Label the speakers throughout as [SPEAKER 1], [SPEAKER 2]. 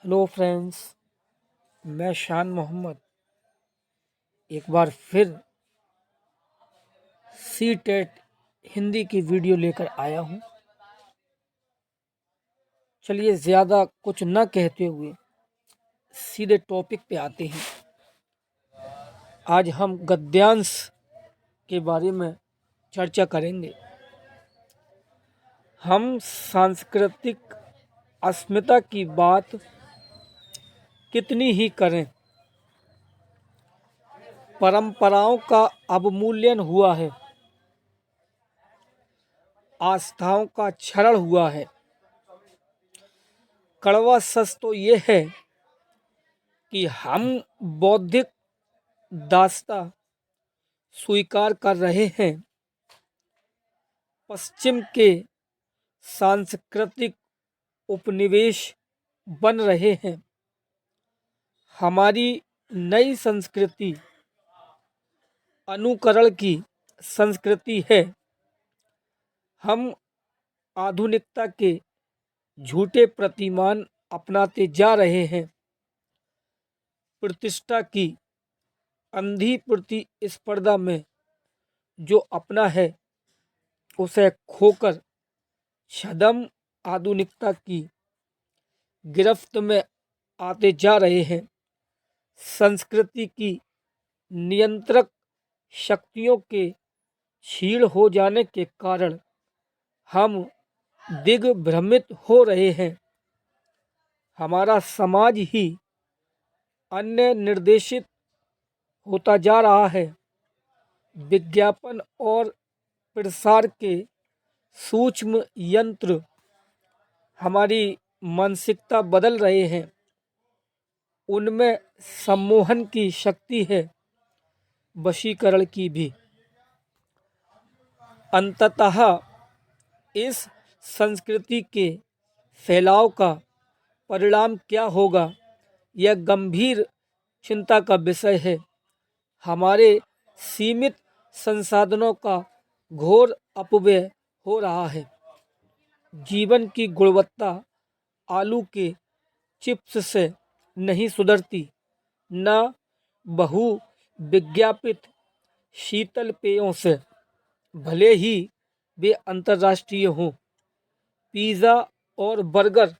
[SPEAKER 1] Hello friends, मैं शान मोहम्मद एक बार फिर सी टेट हिंदी की वीडियो लेकर आया हूँ। चलिए ज़्यादा कुछ न कहते हुए सीधे टॉपिक पे आते हैं। आज हम गद्यांश के बारे में चर्चा करेंगे। हम सांस्कृतिक अस्मिता की बात कितनी ही करें, परंपराओं का अवमूल्यन हुआ है, आस्थाओं का क्षरण हुआ है। कड़वा सच तो ये है कि हम बौद्धिक दास्ता स्वीकार कर रहे हैं, पश्चिम के सांस्कृतिक उपनिवेश बन रहे हैं। हमारी नई संस्कृति अनुकरण की संस्कृति है। हम आधुनिकता के झूठे प्रतिमान अपनाते जा रहे हैं। प्रतिष्ठा की अंधी प्रतिस्पर्धा में जो अपना है उसे खोकर छद्म आधुनिकता की गिरफ्त में आते जा रहे हैं। संस्कृति की नियंत्रक शक्तियों के क्षीण हो जाने के कारण हम दिग्भ्रमित हो रहे हैं। हमारा समाज ही अन्य निर्देशित होता जा रहा है। विज्ञापन और प्रसार के सूक्ष्म यंत्र हमारी मानसिकता बदल रहे हैं। उनमें सम्मोहन की शक्ति है, वशीकरण की भी। अंततः इस संस्कृति के फैलाव का परिणाम क्या होगा, यह गंभीर चिंता का विषय है। हमारे सीमित संसाधनों का घोर अपव्यय हो रहा है। जीवन की गुणवत्ता आलू के चिप्स से नहीं सुधरती, न बहु विज्ञापित शीतल पेयों से, भले ही वे अंतर्राष्ट्रीय हों। पिज़्ज़ा और बर्गर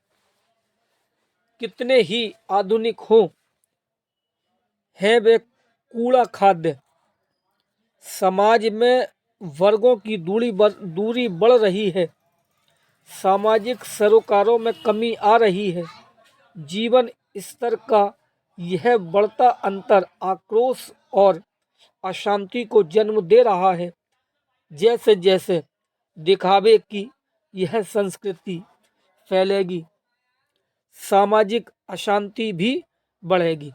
[SPEAKER 1] कितने ही आधुनिक हों, हैं वे कूड़ा खाद्य। समाज में वर्गों की दूरी बढ़ रही है। सामाजिक सरोकारों में कमी आ रही है। जीवन स्तर का यह बढ़ता अंतर आक्रोश और अशांति को जन्म दे रहा है। जैसे जैसे दिखावे की यह संस्कृति फैलेगी, सामाजिक अशांति भी बढ़ेगी।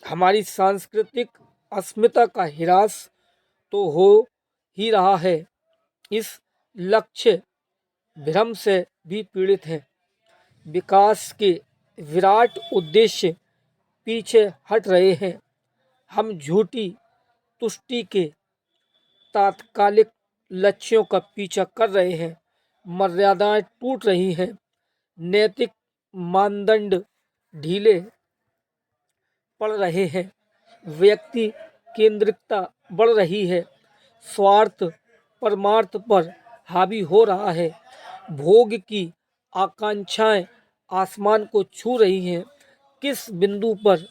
[SPEAKER 1] हमारी सांस्कृतिक अस्मिता का ह्रास तो हो ही रहा है। इस लक्ष्य भ्रम से भी पीड़ित है। विकास के विराट उद्देश्य पीछे हट रहे हैं। हम झूठी तुष्टि के तात्कालिक लक्ष्यों का पीछा कर रहे हैं। मर्यादाएं टूट रही हैं। नैतिक मानदंड ढीले पड़ रहे हैं। व्यक्ति केंद्रिकता बढ़ रही है। स्वार्थ परमार्थ पर हावी हो रहा है। भोग की आकांक्षाएं आसमान को छू रही हैं। किस बिंदु पर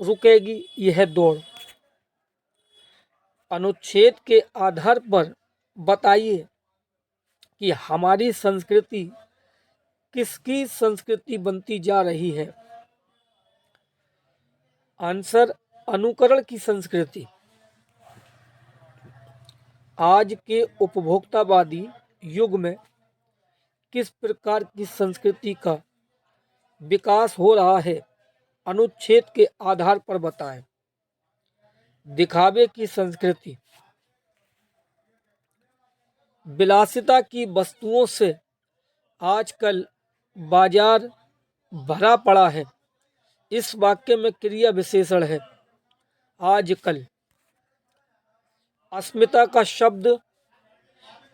[SPEAKER 1] रुकेगी यह दौड़? अनुच्छेद के आधार पर बताइए कि हमारी संस्कृति किसकी संस्कृति बनती जा रही है? आंसर, अनुकरण की संस्कृति। आज के उपभोक्तावादी युग में किस प्रकार की संस्कृति का विकास हो रहा है, अनुच्छेद के आधार पर बताएं। दिखावे की संस्कृति। विलासिता की वस्तुओं से आजकल बाजार भरा पड़ा है। इस वाक्य में क्रिया विशेषण है आजकल।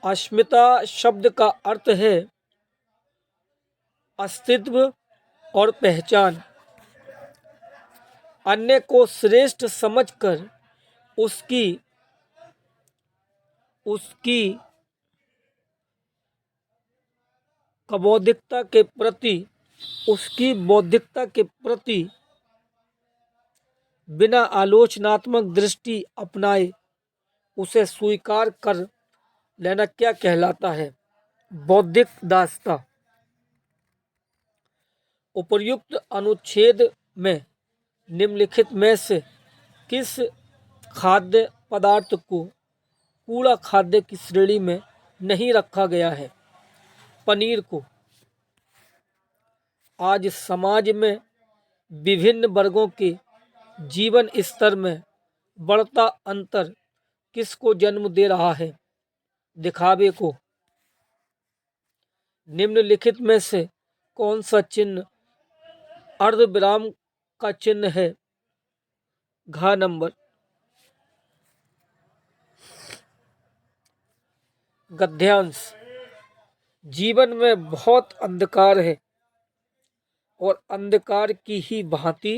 [SPEAKER 1] अस्मिता शब्द का अर्थ है अस्तित्व, और पहचान। अन्य को श्रेष्ठ समझकर उसकी उसकी बौद्धिकता के प्रति उसकी बौद्धिकता के प्रति बिना आलोचनात्मक दृष्टि अपनाए उसे स्वीकार कर लेना क्या कहलाता है? बौद्धिक दासता। उपर्युक्त अनुच्छेद में निम्नलिखित में से किस खाद्य पदार्थ को कूड़ा खाद्य की श्रेणी में नहीं रखा गया है? पनीर को। आज समाज में विभिन्न वर्गों के जीवन स्तर में बढ़ता अंतर किसको जन्म दे रहा है? दिखावे को। निम्नलिखित में से कौन सा चिन्ह अर्धविराम का चिन्ह है? घ नंबर। गद्यांश। जीवन में बहुत अंधकार है और अंधकार की ही भांति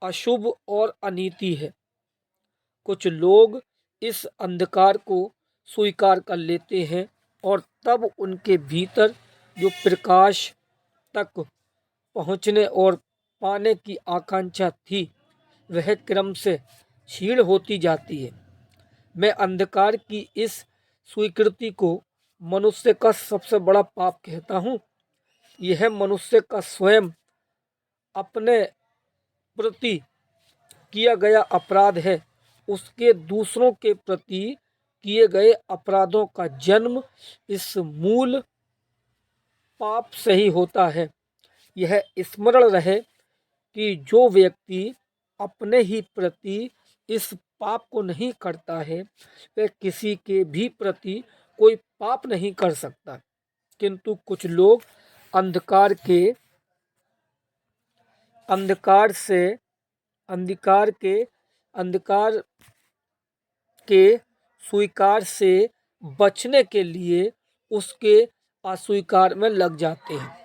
[SPEAKER 1] अशुभ और अनीति है। कुछ लोग इस अंधकार को स्वीकार कर लेते हैं और तब उनके भीतर जो प्रकाश तक पहुंचने और पाने की आकांक्षा थी वह क्रम से क्षीण होती जाती है। मैं अंधकार की इस स्वीकृति को मनुष्य का सबसे बड़ा पाप कहता हूँ। यह मनुष्य का स्वयं अपने प्रति किया गया अपराध है। उसके दूसरों के प्रति किए गए अपराधों का जन्म इस मूल पाप से ही होता है। यह स्मरण रहे कि जो व्यक्ति अपने ही प्रति इस पाप को नहीं करता है वह किसी के भी प्रति कोई पाप नहीं कर सकता। किंतु कुछ लोग अंधकार के स्वीकार से बचने के लिए उसके अस्वीकार में लग जाते हैं।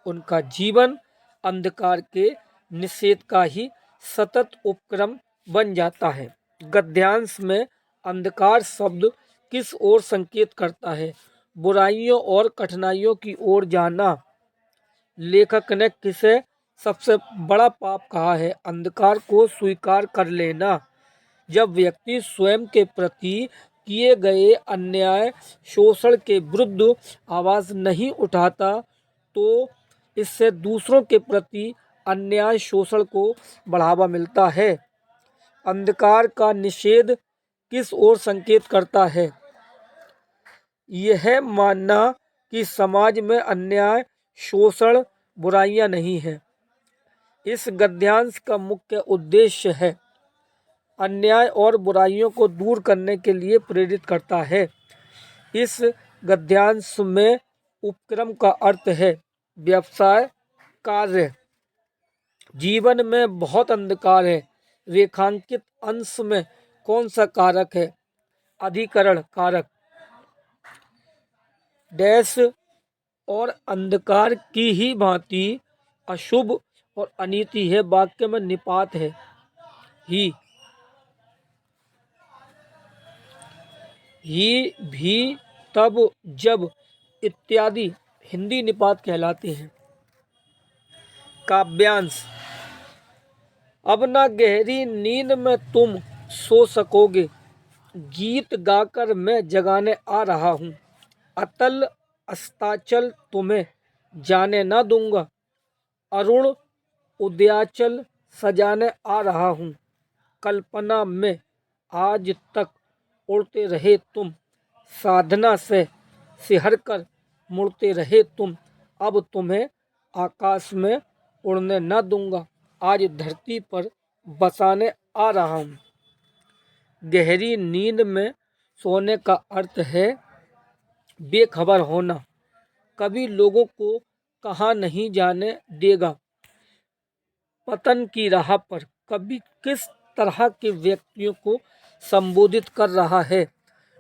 [SPEAKER 1] उनका जीवन अंधकार के निषेध का ही सतत उपक्रम बन जाता है। गद्यांश में अंधकार शब्द किस ओर संकेत करता है? बुराइयों और कठिनाइयों की ओर जाना। लेखक ने किसे सबसे बड़ा पाप कहा है? अंधकार को स्वीकार कर लेना। जब व्यक्ति स्वयं के प्रति किए गए अन्याय शोषण के विरुद्ध आवाज नहीं उठाता तो इससे दूसरों के प्रति अन्याय शोषण को बढ़ावा मिलता है। अंधकार का निषेध किस ओर संकेत करता है? यह मानना कि समाज में अन्याय शोषण बुराइयां नहीं है। इस गद्यांश का मुख्य उद्देश्य है अन्याय और बुराइयों को दूर करने के लिए प्रेरित करता है। इस गद्यांश में उपक्रम का अर्थ है व्यवसाय कार्य। जीवन में बहुत अंधकार है। रेखांकित अंश में कौन सा कारक है? अधिकरण कारक। डैश और अंधकार की ही भांति अशुभ और अनीति है। वाक्य में निपात है ही भी तब जब इत्यादि हिंदी निपात कहलाते हैं। काव्यांश। अब ना गहरी नींद में तुम सो सकोगे, गीत गाकर मैं जगाने आ रहा हूँ। अतल अस्ताचल तुम्हें जाने ना दूंगा, अरुण उदयाचल सजाने आ रहा हूँ। कल्पना में आज तक उड़ते रहे तुम, साधना से सिहर कर मुड़ते रहे तुम। अब तुम्हें आकाश में उड़ने न दूंगा, आज धरती पर बसाने आ रहा हूँ। गहरी नींद में सोने का अर्थ है बेखबर होना। कभी लोगों को कहाँ नहीं जाने देगा पतन की राह पर। कभी किस तरह के व्यक्तियों को संबोधित कर रहा है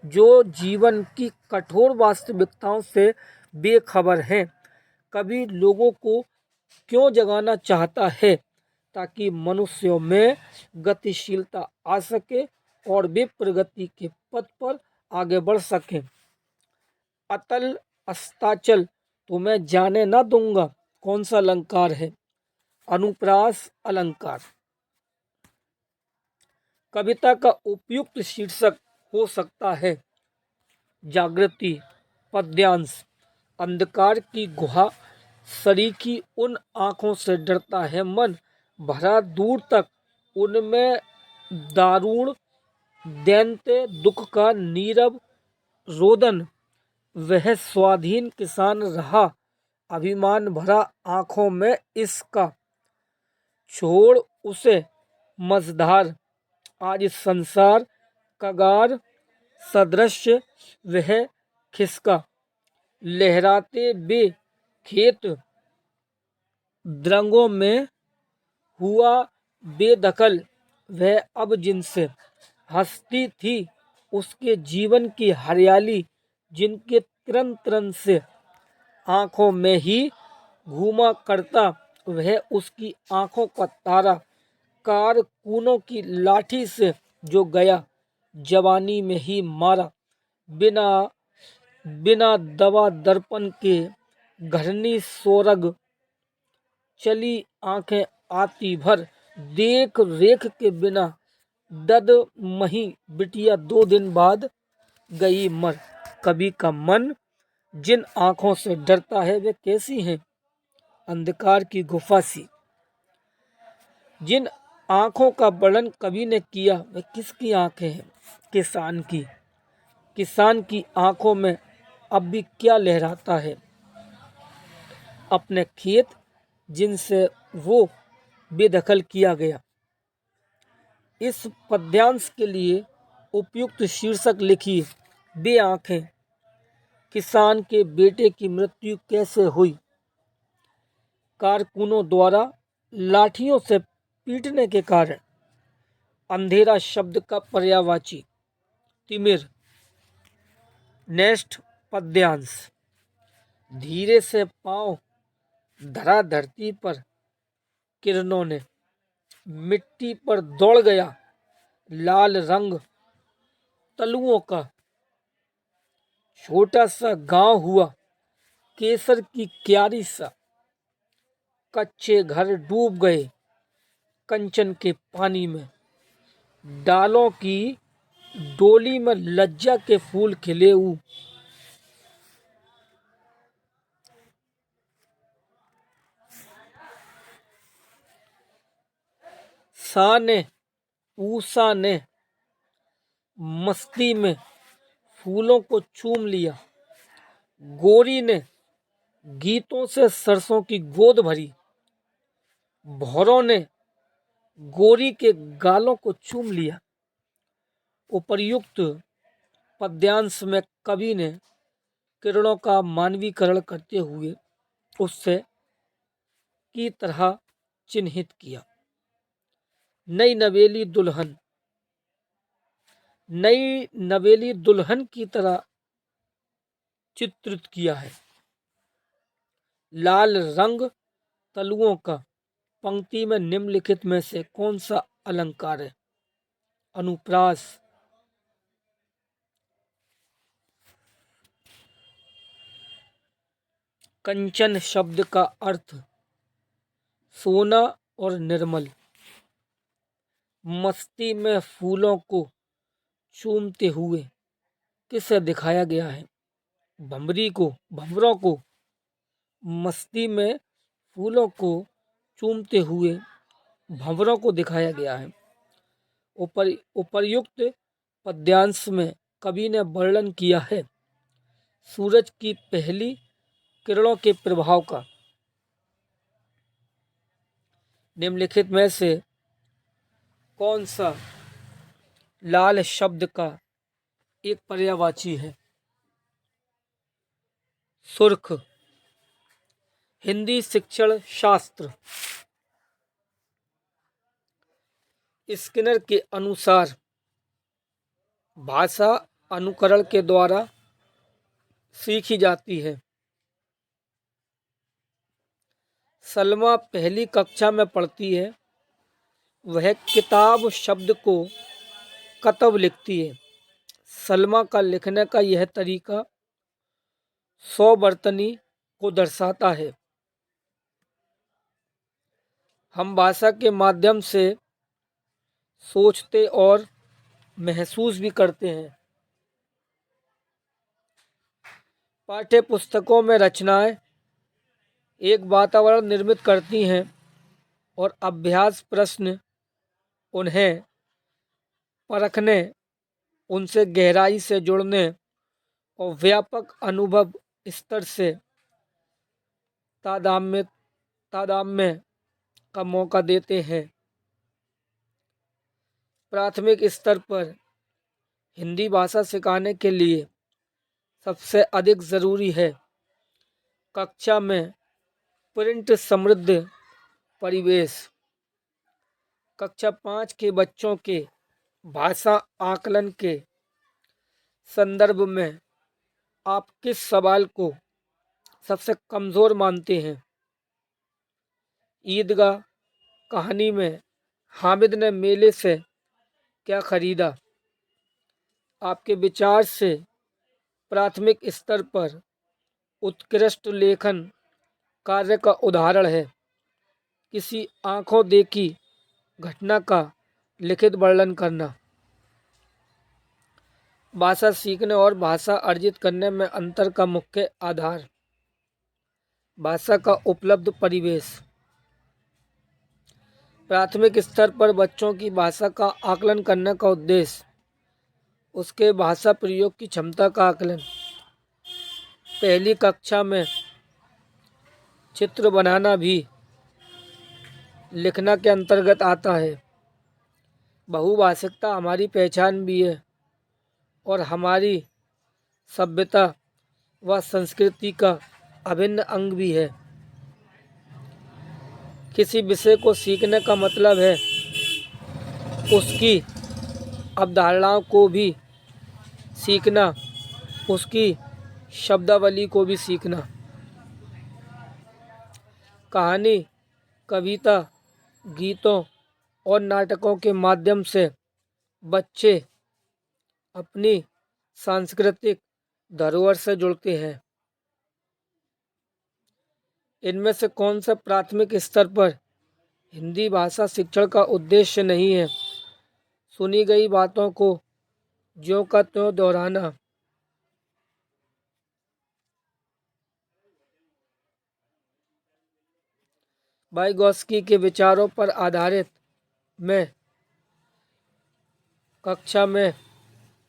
[SPEAKER 1] जो जीवन की कठोर वास्तविकताओं से बेखबर हैं। कभी लोगों को क्यों जगाना चाहता है? ताकि मनुष्यों में गतिशीलता आ सके और वे प्रगति के पथ पर आगे बढ़ सके। अतल अस्ताचल तुम्हें जाने न दूंगा कौन सा अलंकार है? अनुप्रास अलंकार। कविता का उपयुक्त शीर्षक हो सकता है जागृति, पद्यांश। अंधकार की गुहा सरीखी उन आंखों से डरता है मन, भरा दूर तक उनमें दारुण दैन्य दुख का नीरव रोदन। वह स्वाधीन किसान रहा, अभिमान भरा आंखों में इसका, छोड़ उसे मझधार आज संसार कगार सदृश वह खिसका। लहराते बे खेत द्रंगों में हुआ बेदखल, वह अब जिनसे हंसती थी उसके जीवन की हरियाली, जिनके तृण तृण से आंखों में ही घूमा करता, वह उसकी आंखों का तारा। कारकूनों की लाठी से जो गया जवानी में ही मारा, बिना बिना दवा दर्पण के घरनी सोरग चली आंखें आती भर, देख रेख के बिना दद मही बिटिया 2 दिन बाद गई मर। कवि का मन जिन आंखों से डरता है वे कैसी हैं? अंधकार की गुफा सी। जिन आंखों का वर्णन कवि ने किया वे किसकी आंखें हैं? किसान की। किसान की आंखों में अब भी क्या लहराता है? अपने खेत जिनसे वो बेदखल किया गया। इस पद्यांश के लिए उपयुक्त शीर्षक लिखिए, बे आंखें। किसान के बेटे की मृत्यु कैसे हुई? कारकुनों द्वारा लाठियों से पीटने के कारण। अंधेरा शब्द का पर्यायवाची तिमिर। नेक्स्ट पद्यांश। धीरे से पांव धरा धरती पर, किरणों ने मिट्टी पर दौड़ गया, लाल रंग तलुओं का। छोटा सा गांव हुआ केसर की क्यारी सा, कच्चे घर डूब गए कंचन के पानी में। डालों की डोली में लज्जा के फूल खिले सा ने ऊषा ने मस्ती में फूलों को चूम लिया। गोरी ने गीतों से सरसों की गोद भरी। भौरों ने गोरी के गालों को चूम लिया। उपर्युक्त पद्यांश में कवि ने किरणों का मानवीकरण करते हुए उससे की तरह चिन्हित किया। नई नवेली दुल्हन की तरह चित्रित किया है। लाल रंग तलुओं का पंक्ति में निम्नलिखित में से कौन सा अलंकार है? अनुप्रास। कंचन शब्द का अर्थ सोना और निर्मल। मस्ती में फूलों को चूमते हुए किसे दिखाया गया है? भंवरों को। मस्ती में फूलों को चूमते हुए भंवरों को दिखाया गया है। उपर्युक्त पद्यांश में कवि ने वर्णन किया है सूरज की पहली किरणों के प्रभाव का। निम्नलिखित में से कौन सा लाल शब्द का एक पर्यायवाची है? सुर्ख। हिंदी शिक्षण शास्त्र। स्किनर के अनुसार भाषा अनुकरण के द्वारा सीखी जाती है। सलमा पहली कक्षा में पढ़ती है। वह किताब शब्द को कतब लिखती है। सलमा का लिखने का यह तरीका सौ बर्तनी को दर्शाता है। हम भाषा के माध्यम से सोचते और महसूस भी करते हैं। पाठ्य पुस्तकों में रचनाएं एक वातावरण निर्मित करती हैं और अभ्यास प्रश्न उन्हें परखने, उनसे गहराई से जुड़ने और व्यापक अनुभव स्तर से तादात्म्य तादात्म्य का मौका देते हैं। प्राथमिक स्तर पर हिंदी भाषा सिखाने के लिए सबसे अधिक ज़रूरी है कक्षा में प्रिंट समृद्ध परिवेश। कक्षा 5 के बच्चों के भाषा आकलन के संदर्भ में आप किस सवाल को सबसे कमज़ोर मानते हैं? ईदगाह कहानी में हामिद ने मेले से क्या खरीदा? आपके विचार से प्राथमिक स्तर पर उत्कृष्ट लेखन कार्य का उदाहरण है किसी आंखों देखी घटना का लिखित वर्णन करना। भाषा सीखने और भाषा अर्जित करने में अंतर का मुख्य आधार। भाषा का उपलब्ध परिवेश। प्राथमिक स्तर पर बच्चों की भाषा का आकलन करने का उद्देश्य उसके भाषा प्रयोग की क्षमता का आकलन। पहली कक्षा में चित्र बनाना भी लिखना के अंतर्गत आता है। बहुभाषिकता हमारी पहचान भी है और हमारी सभ्यता व संस्कृति का अभिन्न अंग भी है। किसी विषय को सीखने का मतलब है उसकी अवधारणाओं को भी सीखना, उसकी शब्दावली को भी सीखना। कहानी, कविता, गीतों और नाटकों के माध्यम से बच्चे अपनी सांस्कृतिक धरोहर से जुड़ते हैं। इनमें से कौन सा प्राथमिक स्तर पर हिंदी भाषा शिक्षण का उद्देश्य नहीं है? सुनी गई बातों को ज्यों का त्यों दोहराना। वाइगोत्स्की के विचारों पर आधारित में कक्षा में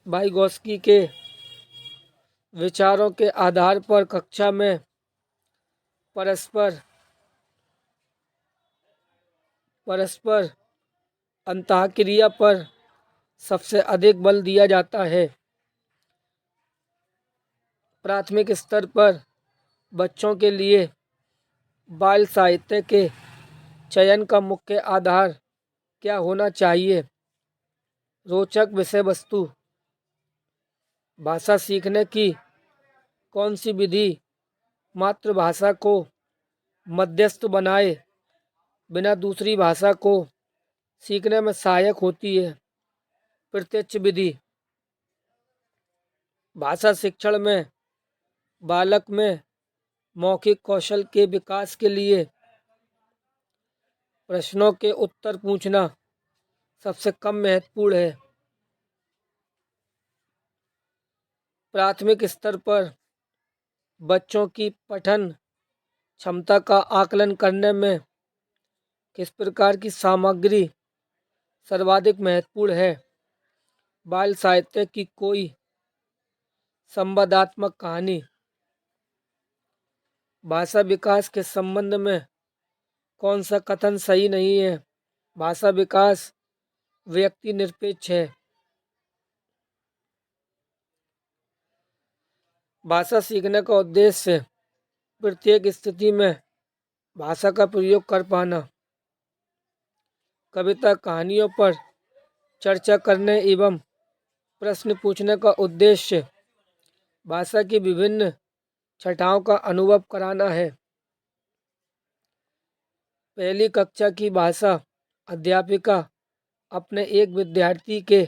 [SPEAKER 1] वाइगोत्स्की के विचारों के आधार पर कक्षा में परस्पर अंतःक्रिया पर सबसे अधिक बल दिया जाता है। प्राथमिक स्तर पर बच्चों के लिए बाल साहित्य के चयन का मुख्य आधार क्या होना चाहिए? रोचक विषय वस्तु। भाषा सीखने की कौन सी विधि मातृभाषा को मध्यस्थ बनाए बिना दूसरी भाषा को सीखने में सहायक होती है? प्रत्यक्ष विधि। भाषा शिक्षण में बालक में मौखिक कौशल के विकास के लिए प्रश्नों के उत्तर पूछना सबसे कम महत्वपूर्ण है। प्राथमिक स्तर पर बच्चों की पठन क्षमता का आकलन करने में किस प्रकार की सामग्री सर्वाधिक महत्वपूर्ण है? बाल साहित्य की कोई संवादात्मक कहानी। भाषा विकास के संबंध में कौन सा कथन सही नहीं है? भाषा विकास व्यक्ति निरपेक्ष है। भाषा सीखने का उद्देश्य प्रत्येक स्थिति में भाषा का प्रयोग कर पाना। कविता कहानियों पर चर्चा करने एवं प्रश्न पूछने का उद्देश्य भाषा की विभिन्न छटाओं का अनुभव कराना है। पहली कक्षा की भाषा अध्यापिका अपने एक विद्यार्थी के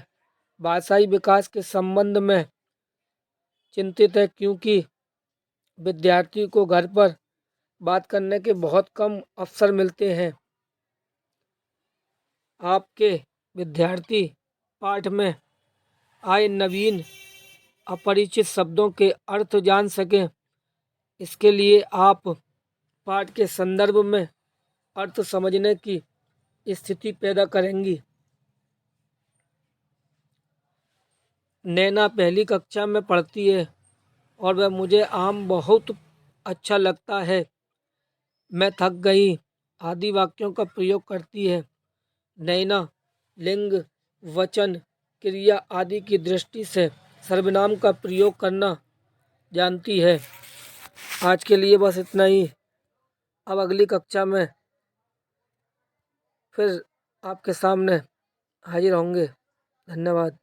[SPEAKER 1] भाषाई विकास के संबंध में चिंतित है, क्योंकि विद्यार्थी को घर पर बात करने के बहुत कम अवसर मिलते हैं। आपके विद्यार्थी पाठ में आए नवीन अपरिचित शब्दों के अर्थ जान सकें, इसके लिए आप पाठ के संदर्भ में अर्थ समझने की स्थिति पैदा करेंगी। नैना पहली कक्षा में पढ़ती है और वह मुझे आम बहुत अच्छा लगता है, मैं थक गई आदि वाक्यों का प्रयोग करती है। नैना लिंग, वचन, क्रिया आदि की दृष्टि से सर्वनाम का प्रयोग करना जानती है। आज के लिए बस इतना ही। अब अगली कक्षा में फिर आपके सामने हाजिर होंगे। धन्यवाद।